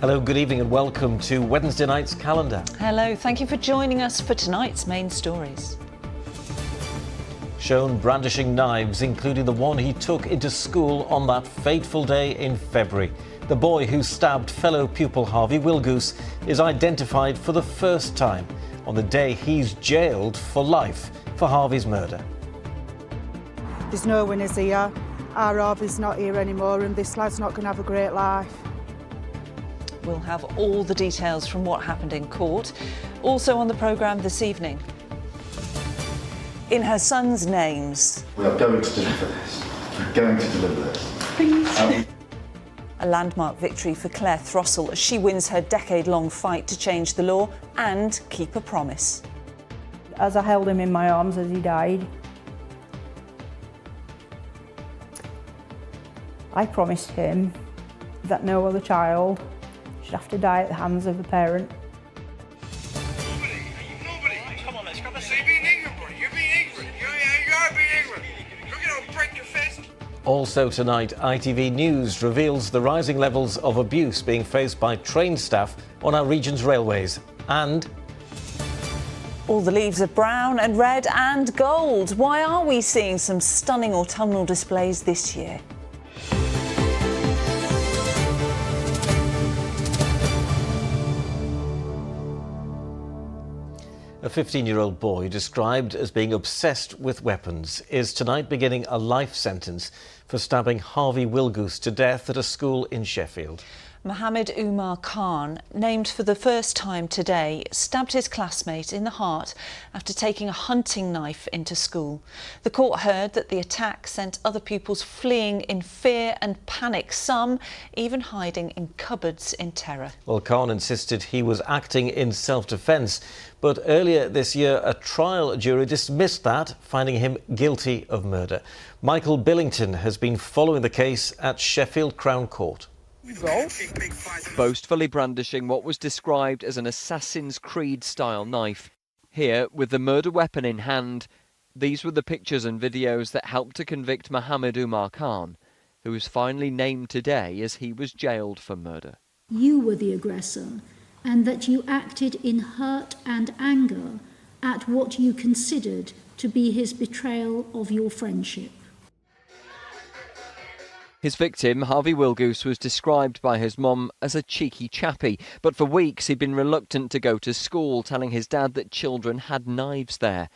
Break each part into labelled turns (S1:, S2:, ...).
S1: Hello, good evening and welcome to Wednesday night's calendar.
S2: Hello, thank you for joining us for tonight's main stories.
S1: Shown brandishing knives, including the one he took into school on that fateful day in February. The boy who stabbed fellow pupil Harvey Wilgoose is identified for the first time on the day he's jailed for life for Harvey's murder.
S3: There's no winners here. Our Harvey's not here anymore and this lad's not going to have a great life.
S2: We'll have all the details from what happened in court. Also on the programme this evening. In her son's names.
S4: We are going to deliver this. We're going to deliver this.
S2: Please. A landmark victory for Claire Throssell as she wins her decade-long fight to change the law and keep a promise.
S5: As I held him in my arms as he died, I promised him that no other child should have to die at the hands of a parent.
S6: Nobody. Come on, let's grab a seat. You're being ignorant, buddy. You're being ignorant. You are being ignorant. Look at him, break your fist.
S1: Also tonight, ITV News reveals the rising levels of abuse being faced by train staff on our region's railways. And
S2: all the leaves are brown and red and gold. Why are we seeing some stunning autumnal displays this year?
S1: A 15-year-old boy described as being obsessed with weapons is tonight beginning a life sentence for stabbing Harvey Wilgoose to death at a school in Sheffield.
S2: Mohammed Umar Khan, named for the first time today, stabbed his classmate in the heart after taking a hunting knife into school. The court heard that the attack sent other pupils fleeing in fear and panic, some even hiding in cupboards in terror.
S1: Well, Khan insisted he was acting in self-defence, but earlier this year a trial jury dismissed that, finding him guilty of murder. Michael Billington has been following the case at Sheffield Crown Court.
S7: Boastfully brandishing what was described as an Assassin's Creed-style knife. Here, with the murder weapon in hand, these were the pictures and videos that helped to convict Mohammed Umar Khan, who was finally named today as he was jailed for murder.
S8: You were the aggressor, and that you acted in hurt and anger at what you considered to be his betrayal of your friendship.
S7: His victim, Harvey Wilgoose, was described by his mum as a cheeky chappie, but for weeks he'd been reluctant to go to school, telling his dad that children had knives there.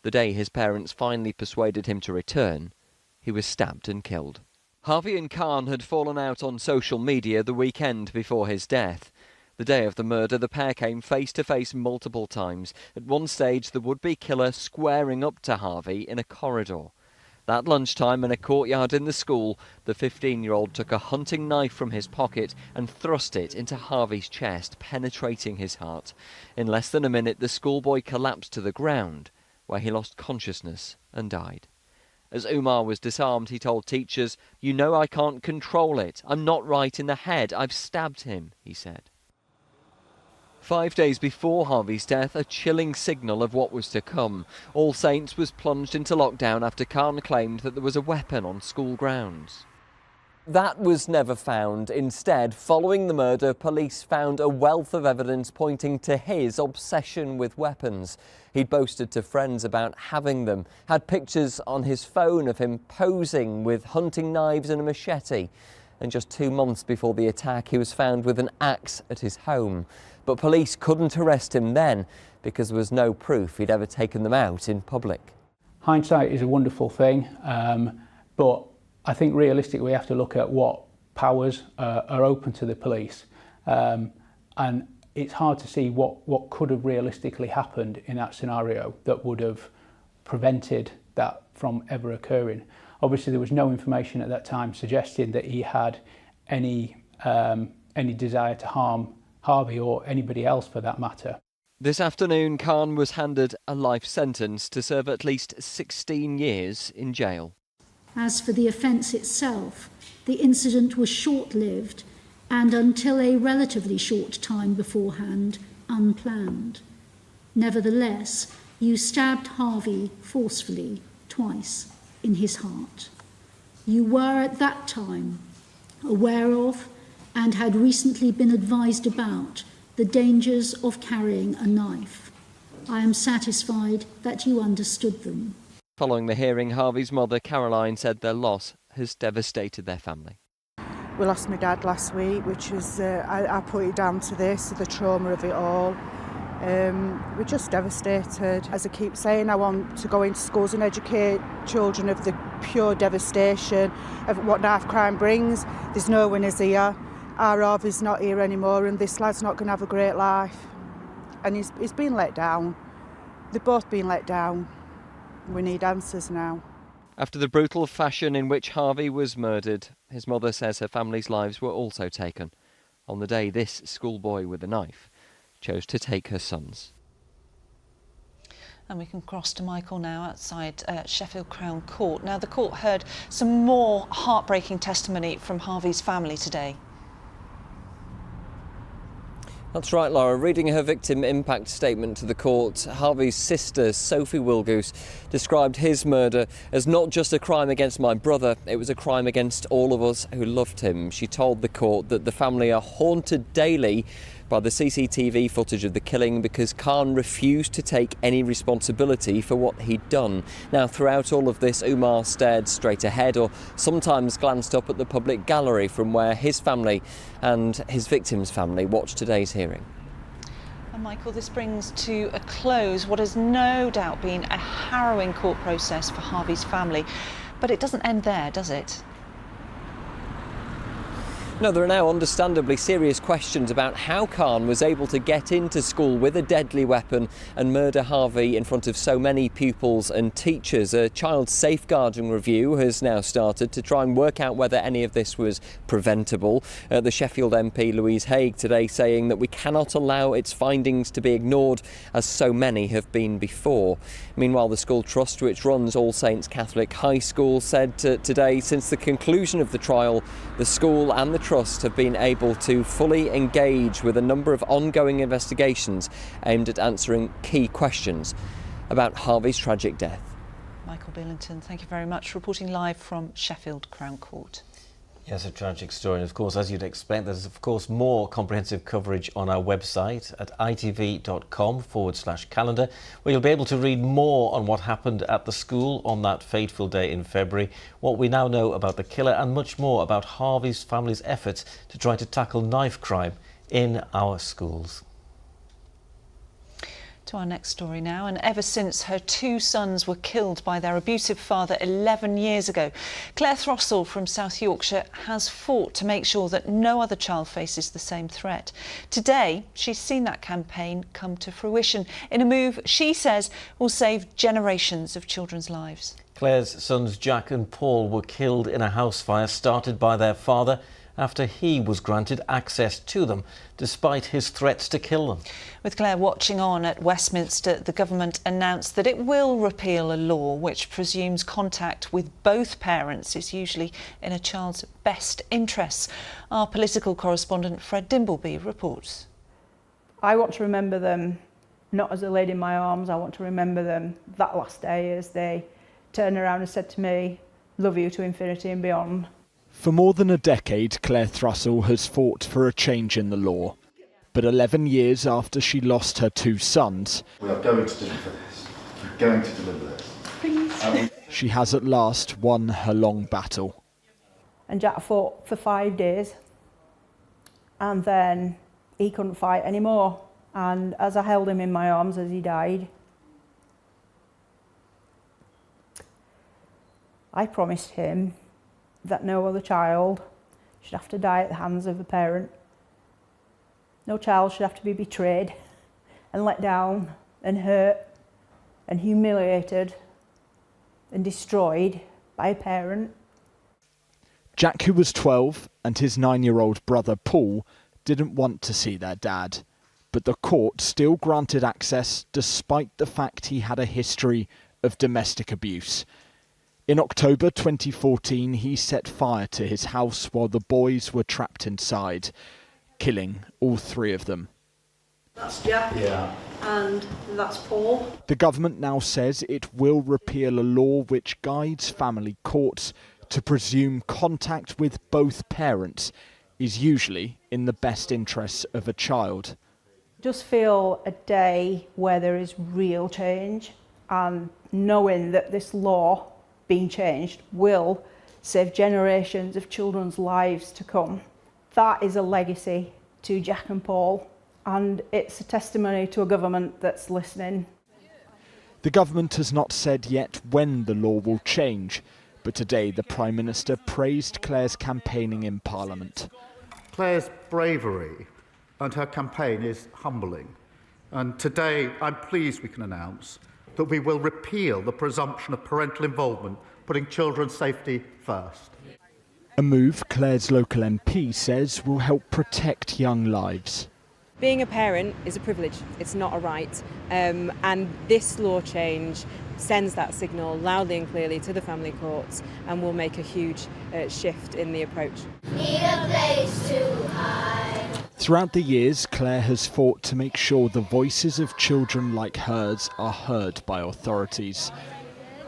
S7: The day his parents finally persuaded him to return, he was stabbed and killed. Harvey and Khan had fallen out on social media the weekend before his death. The day of the murder, the pair came face to face multiple times. At one stage, the would-be killer squaring up to Harvey in a corridor. That lunchtime, in a courtyard in the school, the 15-year-old took a hunting knife from his pocket and thrust it into Harvey's chest, penetrating his heart. In less than a minute, the schoolboy collapsed to the ground, where he lost consciousness and died. As Umar was disarmed, he told teachers, "You know I can't control it. I'm not right in the head. I've stabbed him," he said. 5 days before Harvey's death, a chilling signal of what was to come. All Saints was plunged into lockdown after Khan claimed that there was a weapon on school grounds. That was never found. Instead, following the murder, police found a wealth of evidence pointing to his obsession with weapons. He'd boasted to friends about having them, had pictures on his phone of him posing with hunting knives and a machete. And just 2 months before the attack, he was found with an axe at his home. But police couldn't arrest him then because there was no proof he'd ever taken them out in public.
S9: Hindsight is a wonderful thing, but I think realistically we have to look at what powers are open to the police. And it's hard to see what could have realistically happened in that scenario that would have prevented that from ever occurring. Obviously there was no information at that time suggesting that he had any desire to harm Harvey or anybody else for that matter.
S7: This afternoon, Khan was handed a life sentence to serve at least 16 years in jail.
S8: As for the offence itself, the incident was short-lived and until a relatively short time beforehand, unplanned. Nevertheless, you stabbed Harvey forcefully twice in his heart. You were at that time aware of and had recently been advised about the dangers of carrying a knife. I am satisfied that you understood them.
S7: Following the hearing, Harvey's mother, Caroline, said their loss has devastated their family.
S3: We lost my dad last week, which is, I put it down to this, the trauma of it all. We're just devastated. As I keep saying, I want to go into schools and educate children of the pure devastation of what knife crime brings. There's no winners here. Our Harvey's not here anymore, and this lad's not going to have a great life. And he's been let down. They've both been let down. We need answers now.
S7: After the brutal fashion in which Harvey was murdered, his mother says her family's lives were also taken on the day this schoolboy with a knife chose to take her son's.
S2: And we can cross to Michael now outside Sheffield Crown Court. Now, the court heard some more heartbreaking testimony from Harvey's family today.
S7: That's right, Laura. Reading her victim impact statement to the court, Harvey's sister, Sophie Wilgoose, described his murder as not just a crime against my brother, it was a crime against all of us who loved him. She told the court that the family are haunted daily by the CCTV footage of the killing because Khan refused to take any responsibility for what he'd done. Now, throughout all of this, Umar stared straight ahead or sometimes glanced up at the public gallery from where his family and his victim's family watched today's hearing.
S2: And Michael, this brings to a close what has no doubt been a harrowing court process for Harvey's family. But it doesn't end there, does it?
S7: No, there are now understandably serious questions about how Khan was able to get into school with a deadly weapon and murder Harvey in front of so many pupils and teachers. A child safeguarding review has now started to try and work out whether any of this was preventable. The Sheffield MP Louise Haigh today saying that we cannot allow its findings to be ignored as so many have been before. Meanwhile, the school trust, which runs All Saints Catholic High School, said today since the conclusion of the trial, the school and the trust have been able to fully engage with a number of ongoing investigations aimed at answering key questions about Harvey's tragic death.
S2: Michael Billington, thank you very much, reporting live from Sheffield Crown Court.
S1: Yes, a tragic story. And of course, as you'd expect, there's of course more comprehensive coverage on our website at itv.com/calendar, where you'll be able to read more on what happened at the school on that fateful day in February, what we now know about the killer, and much more about Harvey's family's efforts to try to tackle knife crime in our schools.
S2: To our next story now, and ever since her two sons were killed by their abusive father 11 years ago, Claire Throssell from South Yorkshire has fought to make sure that no other child faces the same threat. Today, she's seen that campaign come to fruition in a move she says will save generations of children's lives.
S1: Claire's sons Jack and Paul were killed in a house fire started by their father after he was granted access to them, despite his threats to kill them.
S2: With Claire watching on at Westminster, the government announced that it will repeal a law which presumes contact with both parents is usually in a child's best interests. Our political correspondent Fred Dimbleby reports.
S5: I want to remember them not as a lady in my arms. I want to remember them that last day as they turned around and said to me, "Love you to infinity and beyond."
S10: For more than a decade, Claire Throssell has fought for a change in the law. But 11 years after she lost her two sons,
S4: We are going to deliver this. We're going to deliver this.
S5: Please.
S10: She has at last won her long battle.
S5: And Jack fought for 5 days. And then he couldn't fight anymore. And as I held him in my arms as he died, I promised him that no other child should have to die at the hands of a parent. No child should have to be betrayed and let down and hurt and humiliated and destroyed by a parent.
S10: Jack, who was 12, and his 9-year-old brother Paul didn't want to see their dad, but the court still granted access despite the fact he had a history of domestic abuse. In October 2014, he set fire to his house while the boys were trapped inside, killing all three of them.
S5: That's Jack.
S4: Yeah.
S5: And that's Paul.
S10: The government now says it will repeal a law which guides family courts to presume contact with both parents, is usually in the best interests of a child.
S5: Just feel a day where there is real change, and knowing that this law being changed will save generations of children's lives to come. That is a legacy to Jack and Paul, and it's a testimony to a government that's listening.
S10: The government has not said yet when the law will change, but today the Prime Minister praised Claire's campaigning in Parliament.
S4: Claire's bravery and her campaign is humbling. And today I'm pleased we can announce that we will repeal the presumption of parental involvement, putting children's safety first.
S10: A move Claire's local MP says will help protect young lives.
S11: Being a parent is a privilege, it's not a right, and this law change sends that signal loudly and clearly to the family courts and will make a huge shift in the approach.
S12: Need a place to hide.
S10: Throughout the years, Claire has fought to make sure the voices of children like hers are heard by authorities.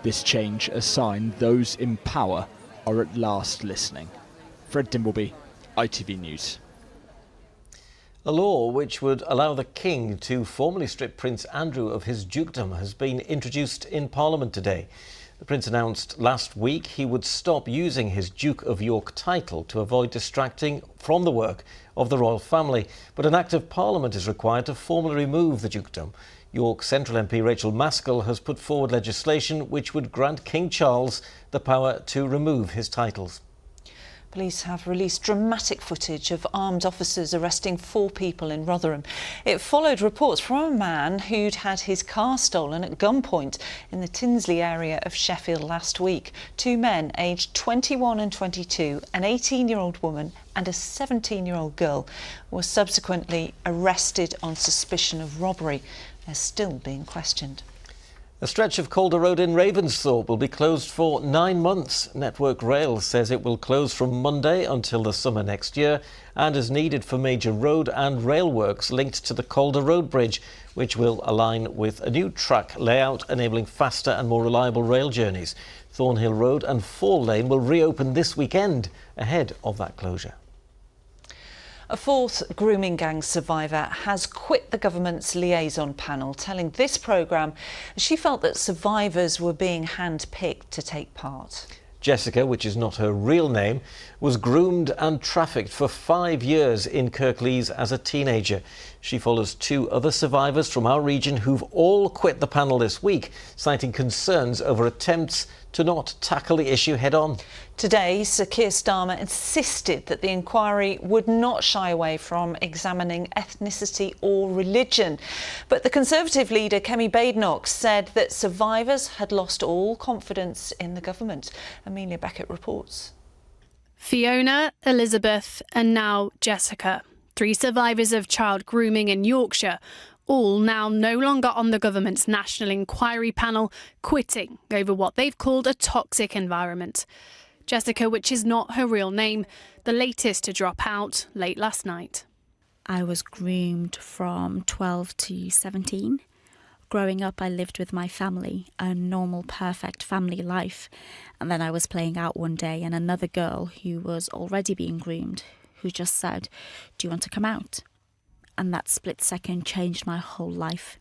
S10: This change a sign those in power are at last listening. Fred Dimbleby, ITV News.
S1: A law which would allow the King to formally strip Prince Andrew of his dukedom has been introduced in Parliament today. The Prince announced last week he would stop using his Duke of York title to avoid distracting from the work of the royal family. But an Act of Parliament is required to formally remove the dukedom. York Central MP Rachel Maskell has put forward legislation which would grant King Charles the power to remove his titles.
S2: Police have released dramatic footage of armed officers arresting 4 people in Rotherham. It followed reports from a man who'd had his car stolen at gunpoint in the Tinsley area of Sheffield last week. 2 men aged 21 and 22, an 18-year-old woman and a 17-year-old girl, were subsequently arrested on suspicion of robbery. They're still being questioned.
S1: A stretch of Calder Road in Ravensthorpe will be closed for 9 months. Network Rail says it will close from Monday until the summer next year and is needed for major road and rail works linked to the Calder Road Bridge, which will align with a new track layout enabling faster and more reliable rail journeys. Thornhill Road and Fall Lane will reopen this weekend ahead of that closure.
S2: A 4th grooming gang survivor has quit the government's liaison panel, telling this programme she felt that survivors were being hand-picked to take part.
S1: Jessica, which is not her real name, was groomed and trafficked for 5 years in Kirklees as a teenager. She follows 2 other survivors from our region who've all quit the panel this week, citing concerns over attempts to not tackle the issue head-on.
S2: Today, Sir Keir Starmer insisted that the inquiry would not shy away from examining ethnicity or religion. But the Conservative leader, Kemi Badenoch, said that survivors had lost all confidence in the government. Amelia Beckett reports.
S13: Fiona, Elizabeth and now Jessica, 3 survivors of child grooming in Yorkshire, all now no longer on the government's national inquiry panel, quitting over what they've called a toxic environment. Jessica, which is not her real name, the latest to drop out late last night.
S14: I was groomed from 12 to 17. Growing up, I lived with my family, a normal, perfect family life. And then I was playing out one day and another girl who was already being groomed, who just said, "Do you want to come out?" And that split second changed my whole life.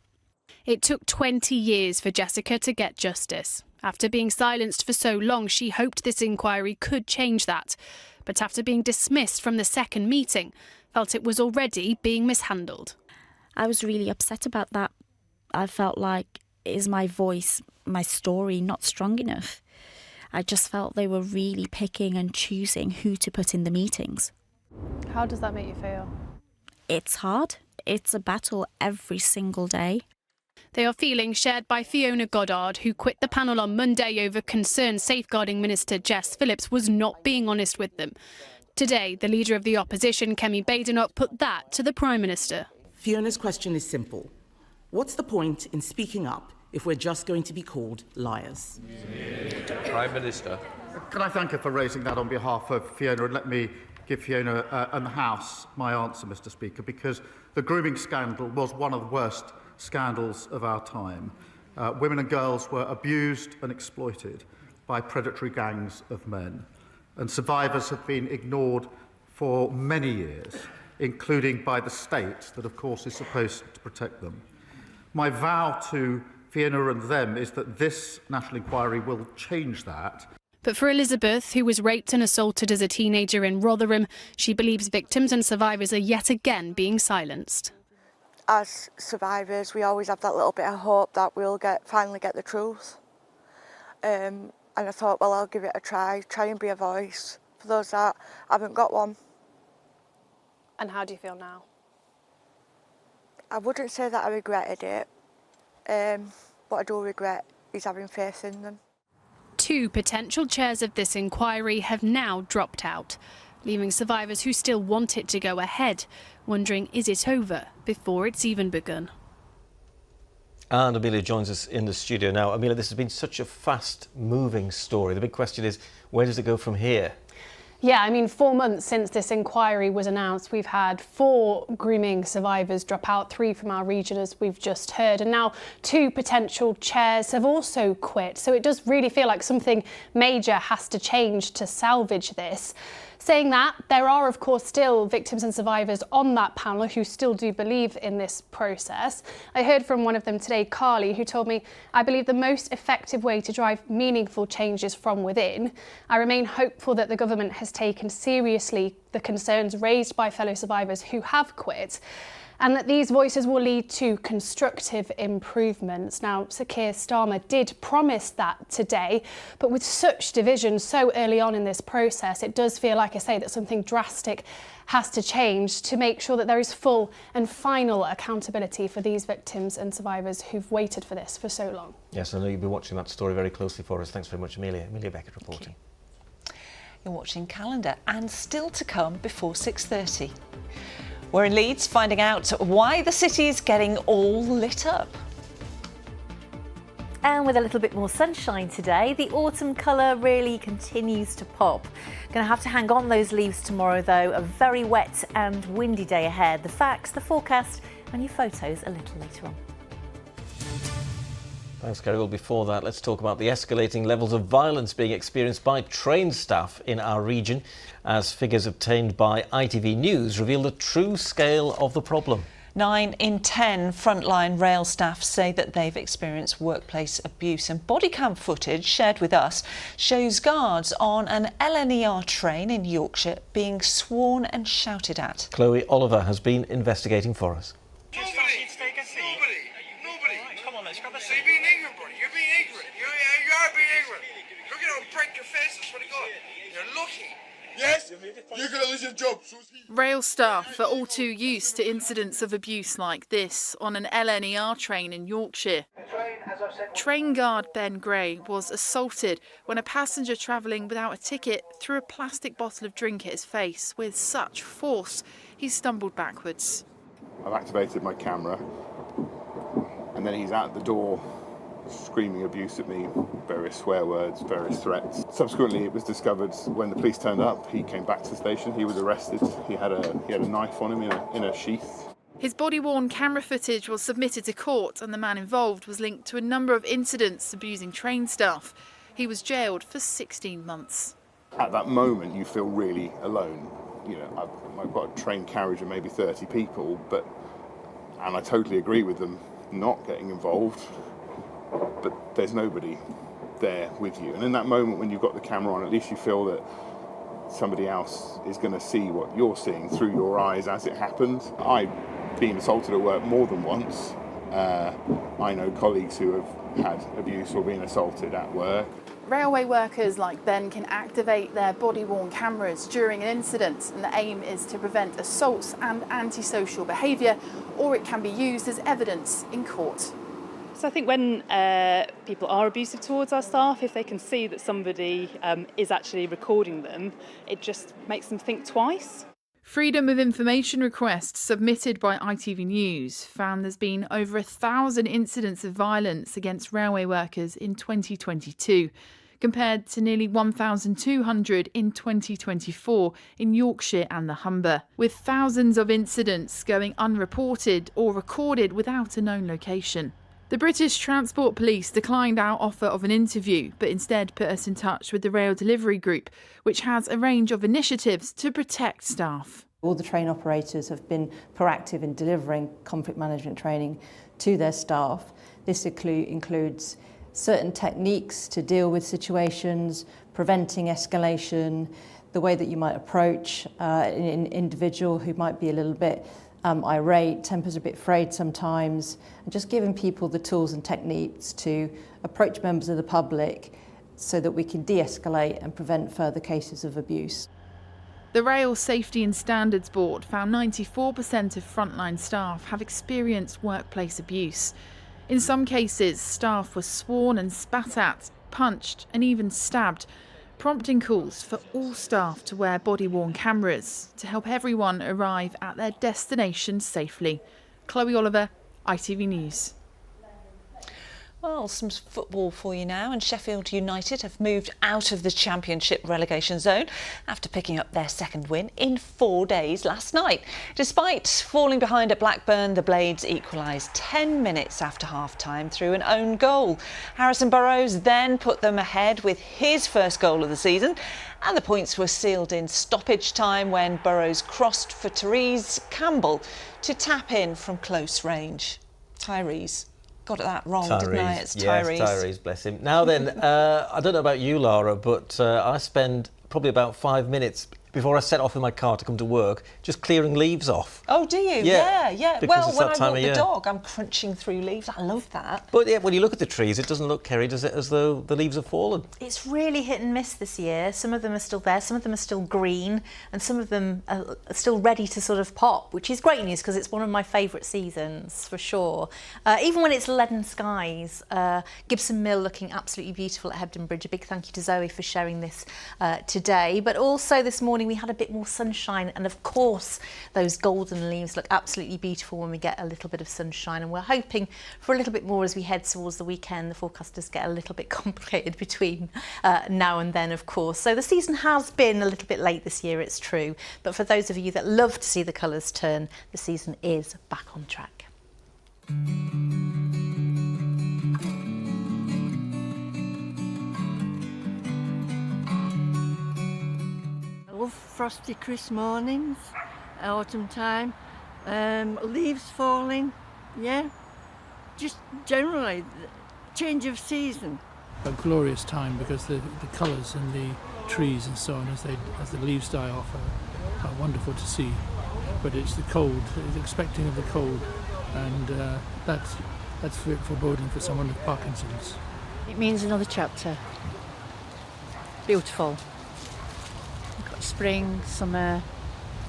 S13: It took 20 years for Jessica to get justice. After being silenced for so long, she hoped this inquiry could change that. But after being dismissed from the second meeting, felt it was already being mishandled.
S14: I was really upset about that. I felt like, is my voice, my story not strong enough? I just felt they were really picking and choosing who to put in the meetings.
S13: How does that make you feel?
S14: It's hard. It's a battle every single day.
S13: They are feelings shared by Fiona Goddard, who quit the panel on Monday over concerns Safeguarding Minister Jess Phillips was not being honest with them. Today, the leader of the opposition, Kemi Badenoch, put that to the Prime Minister.
S15: Fiona's question is simple. What's the point in speaking up if we're just going to be called liars?
S16: Prime Minister.
S4: Can I thank her for raising that on behalf of Fiona, and let me give Fiona and the House my answer, Mr Speaker, because the grooming scandal was one of the worst scandals of our time. Women and girls were abused and exploited by predatory gangs of men, and survivors have been ignored for many years, including by the state that, of course, is supposed to protect them. My vow to Fiona and them is that this national inquiry will change that.
S13: But for Elizabeth, who was raped and assaulted as a teenager in Rotherham, she believes victims and survivors are yet again being silenced.
S17: As survivors, we always have that little bit of hope that we'll finally get the truth. And I thought, well, I'll give it a try and be a voice for those that haven't got one.
S13: And how do you feel now?
S17: I wouldn't say that I regretted it. What I do regret is having faith in them.
S13: 2 potential chairs of this inquiry have now dropped out, leaving survivors who still want it to go ahead, wondering is it over before it's even begun.
S1: And Amelia joins us in the studio now. Amelia, this has been such a fast-moving story. The big question is, where does it go from here?
S13: Yeah, I mean, 4 months since this inquiry was announced, we've had 4 grooming survivors drop out, 3 from our region, as we've just heard, and now 2 potential chairs have also quit. So it does really feel like something major has to change to salvage this. Saying that, there are, of course, still victims and survivors on that panel who still do believe in this process. I heard from one of them today, Carly, who told me, I believe the most effective way to drive meaningful changes from within. I remain hopeful that the government has taken seriously the concerns raised by fellow survivors who have quit, and that these voices will lead to constructive improvements. Now, Sir Keir Starmer did promise that today, but with such division so early on in this process, it does feel, like I say, that something drastic has to change to make sure that there is full and final accountability for these victims and survivors who've waited for this for so long.
S1: Yes, I know you've been watching that story very closely for us. Thanks very much, Amelia. Amelia Beckett reporting.
S2: You're watching Calendar, and still to come before 6:30. We're in Leeds finding out why the city is getting all lit up.
S18: And with a little bit more sunshine today, the autumn colour really continues to pop. Going to have to hang on those leaves tomorrow though, a very wet and windy day ahead. The facts, the forecast and your photos a little later on.
S1: Thanks, Kerry. Well, before that, let's talk about the escalating levels of violence being experienced by train staff in our region, as figures obtained by ITV News reveal the true scale of the problem.
S2: 9 in 10 frontline rail staff say that they've experienced workplace abuse, and body cam footage shared with us shows guards on an LNER train in Yorkshire being sworn and shouted at.
S1: Chloe Oliver has been investigating for us.
S6: Nobody. Come on, let's grab a seat. You're being ignorant, brother. You're being ignorant. You are being ignorant. Look at it, break your face. I swear to God. You're lucky.
S19: Yes, you're going to lose your job.
S20: Rail staff are all too used to incidents of abuse like this on an LNER train in Yorkshire. Train guard Ben Gray was assaulted when a passenger travelling without a ticket threw a plastic bottle of drink at his face with such force he stumbled backwards.
S19: I've activated my camera and then he's out the door screaming abuse at me, various swear words, various threats. Subsequently, it was discovered when the police turned up, he came back to the station, he was arrested, he had a knife on him in a sheath.
S20: His body-worn camera footage was submitted to court and the man involved was linked to a number of incidents abusing train staff. He was jailed for 16 months.
S19: At that moment, you feel really alone. You know, I've got a train carriage of maybe 30 people, and I totally agree with them not getting involved, but there's nobody there with you. And in that moment when you've got the camera on, at least you feel that somebody else is going to see what you're seeing through your eyes as it happened. I've been assaulted at work more than once. I know colleagues who have had abuse or been assaulted at work.
S20: Railway workers like Ben can activate their body-worn cameras during an incident, and the aim is to prevent assaults and antisocial behaviour, or it can be used as evidence in court.
S21: So I think when people are abusive towards our staff, if they can see that somebody is actually recording them, it just makes them think twice.
S20: Freedom of information requests submitted by ITV News found there's been over 1,000 incidents of violence against railway workers in 2022, compared to nearly 1,200 in 2024 in Yorkshire and the Humber, with thousands of incidents going unreported or recorded without a known location. The British Transport Police declined our offer of an interview, but instead put us in touch with the Rail Delivery Group, which has a range of initiatives to protect staff.
S9: All the train operators have been proactive in delivering conflict management training to their staff. This includes certain techniques to deal with situations, preventing escalation, the way that you might approach an individual who might be a little bit irate, tempers a bit frayed sometimes, and just giving people the tools and techniques to approach members of the public so that we can de-escalate and prevent further cases of abuse.
S20: The Rail Safety and Standards Board found 94% of frontline staff have experienced workplace abuse. In some cases, staff were sworn and spat at, punched and even stabbed, prompting calls for all staff to wear body-worn cameras to help everyone arrive at their destination safely. Chloe Oliver, ITV News.
S2: Well, some football for you now, and Sheffield United have moved out of the Championship relegation zone after picking up their second win in 4 days last night. Despite falling behind at Blackburn, the Blades equalised 10 minutes after half-time through an own goal. Harrison Burrows then put them ahead with his first goal of the season, and the points were sealed in stoppage time when Burrows crossed for Tyrese Campbell to tap in from close range. Tyrese. Got that wrong, didn't I? It's Tyrese.
S1: Yes, Tyrese, bless him. Now then, I don't know about you, Lara, but I spend probably about 5 minutes before I set off in my car to come to work, just clearing leaves off.
S2: Oh, do you?
S1: Yeah.
S2: Well, when I walk the dog, I'm crunching through leaves. I love that.
S1: But yeah, when you look at the trees, it doesn't look, Kerry, does it, as though the leaves have fallen?
S18: It's really hit and miss this year. Some of them are still there, some of them are still green, and some of them are still ready to sort of pop, which is great news because it's one of my favourite seasons, for sure. Even when it's leaden skies, Gibson Mill looking absolutely beautiful at Hebden Bridge. A big thank you to Zoe for sharing this today. But also this morning we had a bit more sunshine, and of course those golden leaves look absolutely beautiful when we get a little bit of sunshine, and we're hoping for a little bit more as we head towards the weekend. The forecasters get a little bit complicated between now and then, of course. So the season has been a little bit late this year, it's true, but for those of you that love to see the colours turn, the season is back on track.
S22: Frosty crisp mornings, autumn time, leaves falling, yeah, just generally change of season.
S23: A glorious time because the colours and the trees and so on as the leaves die off are wonderful to see. But it's the cold, it's expecting of the cold, and that's foreboding for someone with Parkinson's.
S24: It means another chapter. Beautiful. Spring, summer,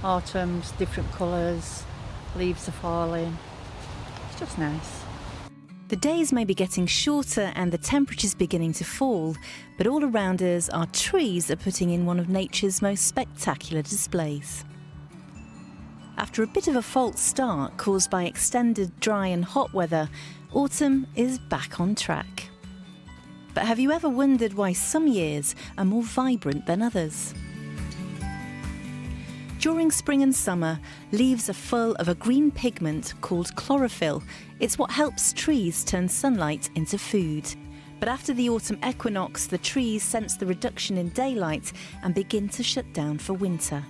S24: autumns, different colours, leaves are falling. It's just nice.
S25: The days may be getting shorter and the temperature's beginning to fall, but all around us our trees are putting in one of nature's most spectacular displays. After a bit of a false start caused by extended dry and hot weather, autumn is back on track. But have you ever wondered why some years are more vibrant than others? During spring and summer, leaves are full of a green pigment called chlorophyll. It's what helps trees turn sunlight into food. But after the autumn equinox, the trees sense the reduction in daylight and begin to shut down for winter.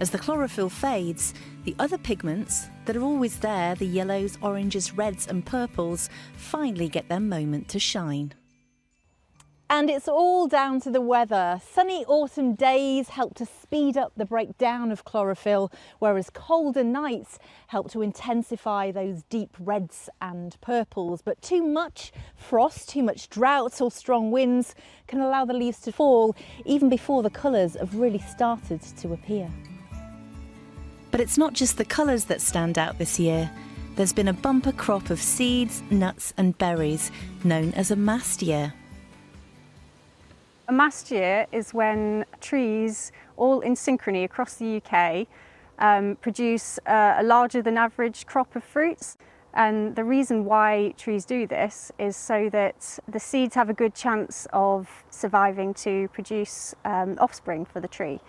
S25: As the chlorophyll fades, the other pigments that are always there, the yellows, oranges, reds and purples, finally get their moment to shine.
S26: And it's all down to the weather. Sunny autumn days help to speed up the breakdown of chlorophyll, whereas colder nights help to intensify those deep reds and purples. But too much frost, too much drought or strong winds can allow the leaves to fall even before the colours have really started to appear.
S25: But it's not just the colours that stand out this year. There's been a bumper crop of seeds, nuts and berries, known as a mast year.
S27: A mast year is when trees, all in synchrony across the UK, produce a larger than average crop of fruits. And the reason why trees do this is so that the seeds have a good chance of surviving to produce offspring for the tree.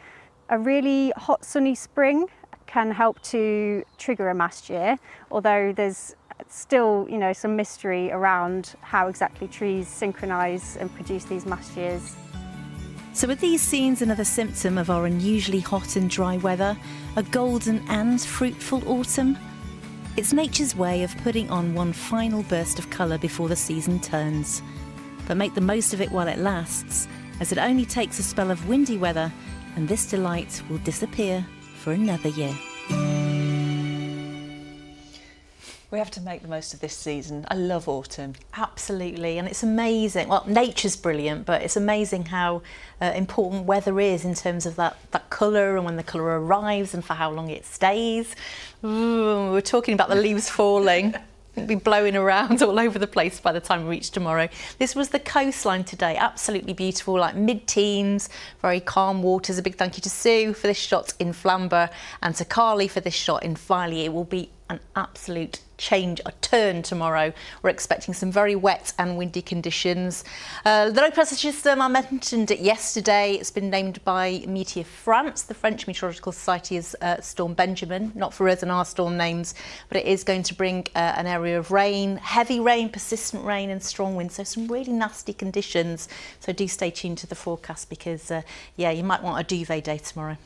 S27: A really hot sunny spring can help to trigger a mast year, although there's still, you know, some mystery around how exactly trees synchronise and produce these mass shears.
S25: So are these scenes another symptom of our unusually hot and dry weather? A golden and fruitful autumn? It's nature's way of putting on one final burst of colour before the season turns. But make the most of it while it lasts, as it only takes a spell of windy weather and this delight will disappear for another year.
S2: We have to make the most of this season. I love autumn.
S18: Absolutely, and it's amazing. Well, nature's brilliant, but it's amazing how important weather is in terms of that colour and when the colour arrives and for how long it stays. Ooh, we're talking about the leaves falling. It'll be blowing around all over the place by the time we reach tomorrow. This was the coastline today, absolutely beautiful, like mid-teens, very calm waters. A big thank you to Sue for this shot in Flamber and to Carly for this shot in Filey. It will be an absolute change, a turn tomorrow. We're expecting some very wet and windy conditions. The low pressure system, I mentioned it yesterday. It's been named by Météo France. The French Meteorological Society is Storm Benjamin, not for us and our storm names, but it is going to bring an area of rain, heavy rain, persistent rain and strong winds. So some really nasty conditions. So do stay tuned to the forecast because, yeah, you might want a duvet day tomorrow.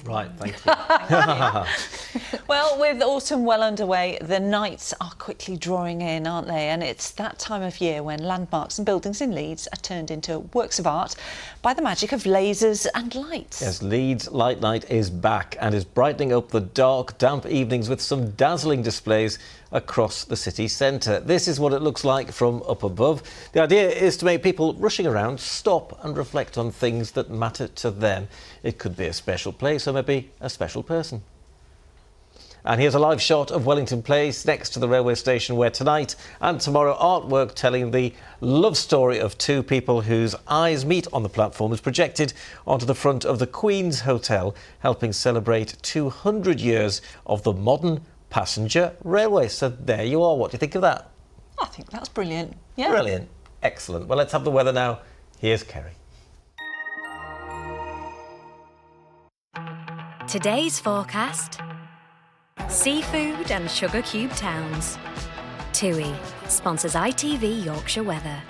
S1: Right, thank you.
S2: Well, with autumn well underway, the nights are quickly drawing in, aren't they? And it's that time of year when landmarks and buildings in Leeds are turned into works of art by the magic of lasers and lights.
S1: Yes, Leeds Light Night is back and is brightening up the dark, damp evenings with some dazzling displays across the city centre. This is what it looks like from up above. The idea is to make people rushing around stop and reflect on things that matter to them. It could be a special place or maybe a special person. And here's a live shot of Wellington Place next to the railway station where tonight and tomorrow artwork telling the love story of two people whose eyes meet on the platform is projected onto the front of the Queen's Hotel, helping celebrate 200 years of the modern passenger railway. So there you are. What do you think of that?
S2: I think that's brilliant. Yeah.
S1: Brilliant. Excellent. Well, let's have the weather now. Here's Kerry.
S3: Today's forecast: seafood and sugar cube towns. TUI sponsors ITV Yorkshire Weather.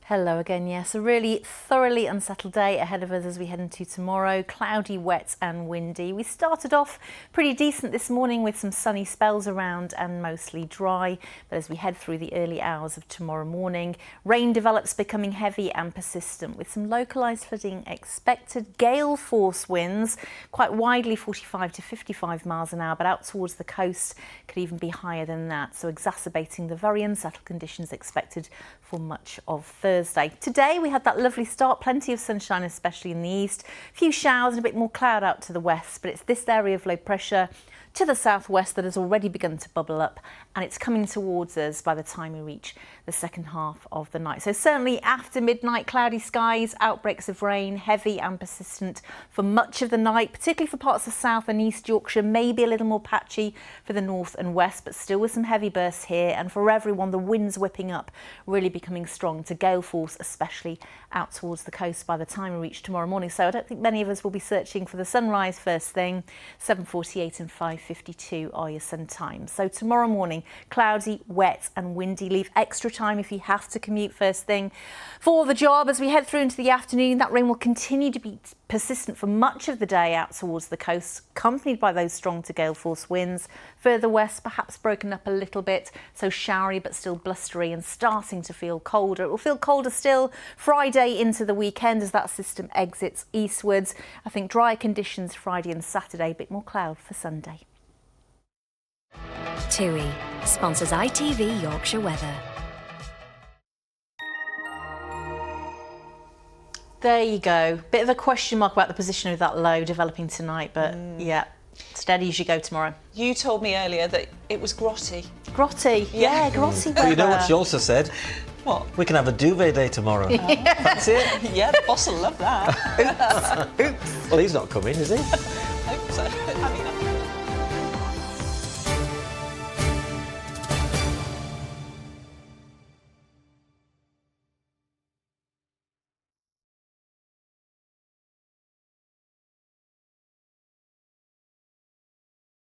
S18: Hello again, yes, a really thoroughly unsettled day ahead of us as we head into tomorrow. Cloudy, wet and windy. We started off pretty decent this morning with some sunny spells around and mostly dry. But as we head through the early hours of tomorrow morning, rain develops, becoming heavy and persistent with some localised flooding expected. Gale force winds, quite widely 45 to 55 miles an hour, but out towards the coast could even be higher than that. So exacerbating the very unsettled conditions expected for much of Thursday. Today we had that lovely start, plenty of sunshine, especially in the east, a few showers and a bit more cloud out to the west, but it's this area of low pressure to the southwest that has already begun to bubble up, and it's coming towards us by the time we reach the second half of the night. So certainly after midnight, cloudy skies, outbreaks of rain, heavy and persistent for much of the night, particularly for parts of South and East Yorkshire, maybe a little more patchy for the north and west, but still with some heavy bursts here. And for everyone, the winds whipping up, really becoming strong to gale force, especially out towards the coast by the time we reach tomorrow morning. So I don't think many of us will be searching for the sunrise first thing. 7:48 and 5:52 are your sun times. So tomorrow morning, cloudy, wet and windy. Leave extra time if you have to commute first thing for the job. As we head through into the afternoon, that rain will continue to be persistent for much of the day out towards the coast, accompanied by those strong to gale force winds. Further west, perhaps broken up a little bit, so showery but still blustery and starting to feel colder. It will feel colder still Friday into the weekend as that system exits eastwards. I think dry conditions Friday and Saturday, a bit more cloud for Sunday.
S3: TUI sponsors ITV Yorkshire Weather.
S18: There you go. Bit of a question mark about the position of that low developing tonight, but yeah, steady as you go tomorrow.
S2: You told me earlier that it was grotty.
S18: Grotty, yeah, grotty weather.
S1: Well, you know what she also said?
S2: What?
S1: We can have a duvet day tomorrow. That's it.
S2: Yeah, the boss will love that.
S1: Oops. Well, he's not coming, is he?
S2: Hope so. I mean,